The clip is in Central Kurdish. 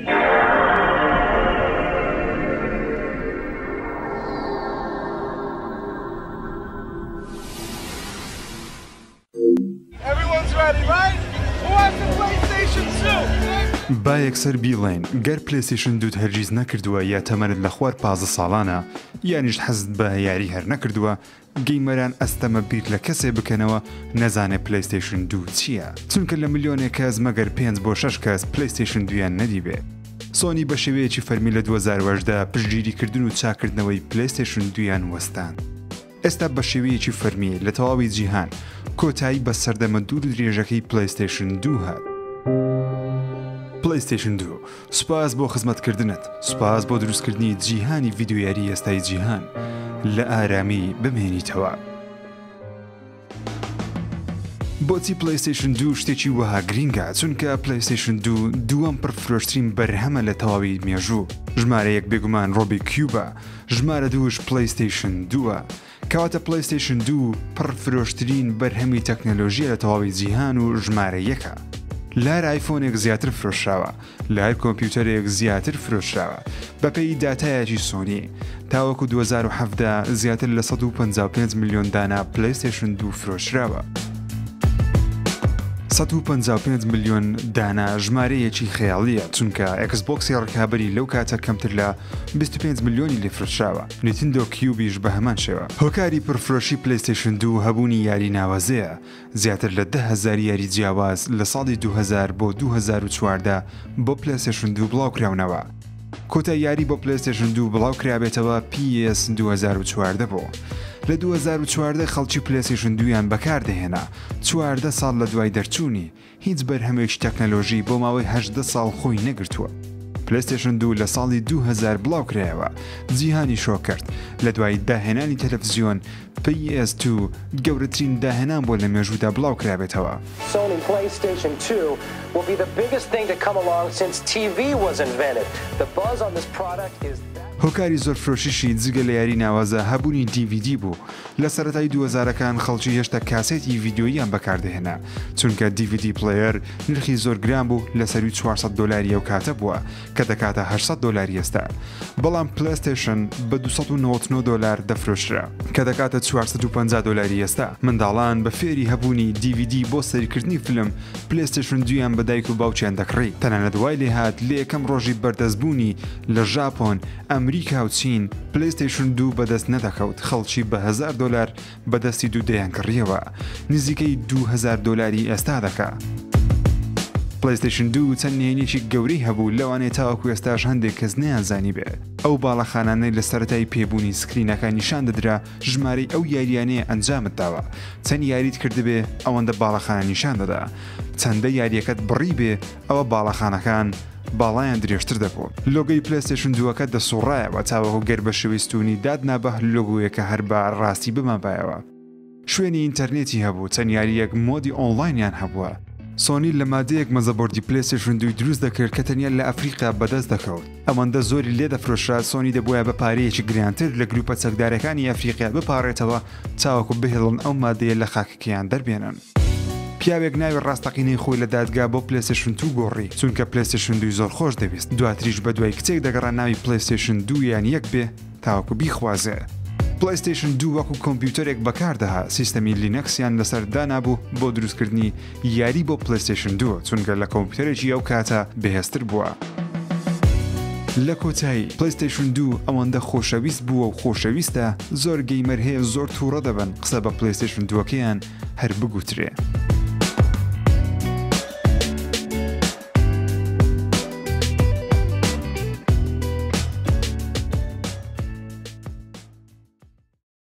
با یەکسەر بیڵێن گەر پلەیستێشن 2 هەرگیز نەکردووە یا تەمەنت لە خوار 15 ساڵانە یانیش حەزت بە یاری هەر نەکردووە گەیمەران ئەستەمە بیر لە کەسێ بکەنەوە نەزانێت پلەیستێشن 2 چییە چونکە لە ملیۆنێک کەس مەگەر 5 بۆ 6 کەس پلەیستێشن 2یان نەدیبێ. سۆنی بە شێوەیەکی فەرمی لە 2018 پشتگیریکردن و چاکردنەوەی پلەیستێشن 2یان وەستان. ئێستا بە شێوەیەکی فەرمی لە تەواوی جیهان کۆتایی بە سەردەمە دوور درێژەکەی پلەیستێشن 2 هات. پلەیستێشن 2 سوپاس بۆ خزمەتکردنت، سوپاس بۆ دروستکردنی جیهانی ڤیدیۆیاری ئێستای جیهان لە ئارامی بمێنیتەوە. بۆچی پلەیستێشن 2 شتێکی وەها گرینگە چونکە پلەیستێشن 2 دووەم پڕفرۆشترین بەرهەمە لە تەواوی مێژوو. ژمارە 1 بێگومان ڕۆبی کیوبە، ژمارە 2ش پلەیستێشن 2ە. کەواتە پلەیستێشن 2 پڕفرۆشترین بەرهەمی تەکنەلۆژیە لە تەواوی جیهان و ژمارە 1ە. لار ئایفۆنێک زیاتر فرۆشراوە، لار کۆمپیوتەرێک زیاتر فرۆشراوە بەپێی داتایەکی سۆنی. تاوەکو 2017 زیاتر لە 155 میلیۆن دانا پلەیستێشن 2 فرۆشراوە. 155 میلیۆن دانا ژمارەیەکی خەیاڵیە چونکە ئەکسبۆکسی ڕکابەری لەو کاتە کەمتر لە 25 میلیۆنی لێ فرۆشراوە. نیتندۆ کیوبیش بە هەمان شێوە. هۆکاری پڕفرۆشی پلەیستێشن 2 هەبوونی یاری ناوازەیە. زیاتر لە 10,000 یاری جیاواز لە ساڵی 2000 بۆ 2014 بۆ پلەیستێشن 2 بڵاوکراونەوە. کۆتە یاری بۆ پلەیستێشن 2 بڵاوکرابێتەوە PS 2014 بۆ. لە 2014 خەڵکی پلەیستێشن 2یان بەکاردەهێنا 14 ساڵ لە دوای دەرچوونی هیچ بەرهەمێکی تەکنەلۆژی بۆ ماوەی 18 ساڵ خۆی نەگرتووە. پلەیستێشن 2 لە ساڵی 2000 بڵاوکرایەوە، جیهانی شۆ کرد. لە دوای داهێنانی تەلەڤیزیۆن PS2 گەورەترین داهێنان بۆ لە مێژوودا بڵاوکرابێتەوە. Sony PlayStation 2 will be the biggest thing to come along since TV was invented. The buzz on this product is هۆکاری زۆر فرۆشیشی جگە لە یاری ناوازە هەبوونی DVD بوو. لە سەرەتای 2000ەکان خەڵکی هێشتا کاسێتی ڤیدیۆییان بەکاردەهێنا چونکە DVD پلەیەر نرخی زۆر گران بوو لە سەروی 400 دلاری ئەو کاتە بووە کە دەکاتە 800 دلاری ئێستا. بەڵام پلەیستێشن بە 299 دلار دەفرۆشرا کە دەکاتە 450 دلاری ئێستا. منداڵان بە فێری هەبوونی DVD بۆ سەریکردنی فیلم پلەیستێشن 2یان بە دایک و باوچیان دەکڕی. تەنانەت دوای لێ هات لە یەکەم ڕۆژی بەردەستبوونی لە ژاپۆن، ئەمریکا و چین پلەیستێشن 2 بەدەست نەدەکەوت. خەڵکی بە 1000 دلار بەدەستی 2 دەیان کڕیەوە، نزیکەی 2000 دلاری ئێستا دەکا. پلەیستێشن 2 چەند نهێنیێکی گەورەی هەبوو لەوانێت تاوەکو ئێستاش هەندێک کەس نەیانزانی بێ. ئەو باڵەخانانەی لە سەرەتای پێبوونی سکرینەکە نیشان دەدرا ژمارەی ئەو یاریانەیە ئەنجامت داوە. چەند یاریت کردبێ ئەوەندە باڵەخانە نیشان دەدا. چەندە یاریەکەت بڕی بێ ئەوە باڵەخانەکان باڵایان درێژتر دەبوو. لۆگەی پلەیستێشن 2ەکە دەسوڕایەوە تاوەکو گەر بە شێوەستونی دادنابە لۆگۆیەکە هەر بە ڕاستی بمابایەوە. شوێنی ئینتەرنێتی هەبوو، چەند یاریەک مۆدی ئۆنلاینیان هەبووە. سۆنی لە مادەیەک مەزەبۆردی پلەیستێشن 2 دروست دەکرد کە تەنیا لە ئەفریقا بەدەست دەکەوت. ئەوەندە زۆری لێ دەفرۆشرا سۆنی دەبووە بە پارەیەکی گرانتر لە گروپە چەکدارەکانی ئەفریقیا بپارێتەوە تاوەکو بهێڵن ئەو مادەیە لە خاکەکەیان دەربێنن. پیاوێک ناوی ڕاستەقینەی خۆی لە دادگا بۆ پلەیستێشن 2 گۆڕی چونکە پلەیستێشن 2 زۆر خۆش دەویست. دواتریش بە دوای کچێک دەگەڕا ناوی پلەیستێشن 2 یان 1 بێ تاوەکو بیخوازێ. پلەیستێشن 2 وەکو کۆمپیوتەرێک بەکاردەها، سیستەمی لینەکسیان لەسەر دانابوو بۆ دروستکردنی یاری بۆ پلەیستێشن 2 چونکە لە کۆمپیوتەرێکی ئەو کاتە بەهێزتر بووە. لە کۆتایی پلەیستێشن 2 ئەوەندە خۆشەویست بووە و خۆشەویستە زۆر گەیمەر هەیە زۆر تووڕە دەبن قسە بە پلەیستێشن 2ەکەیان هەر بگوترێ.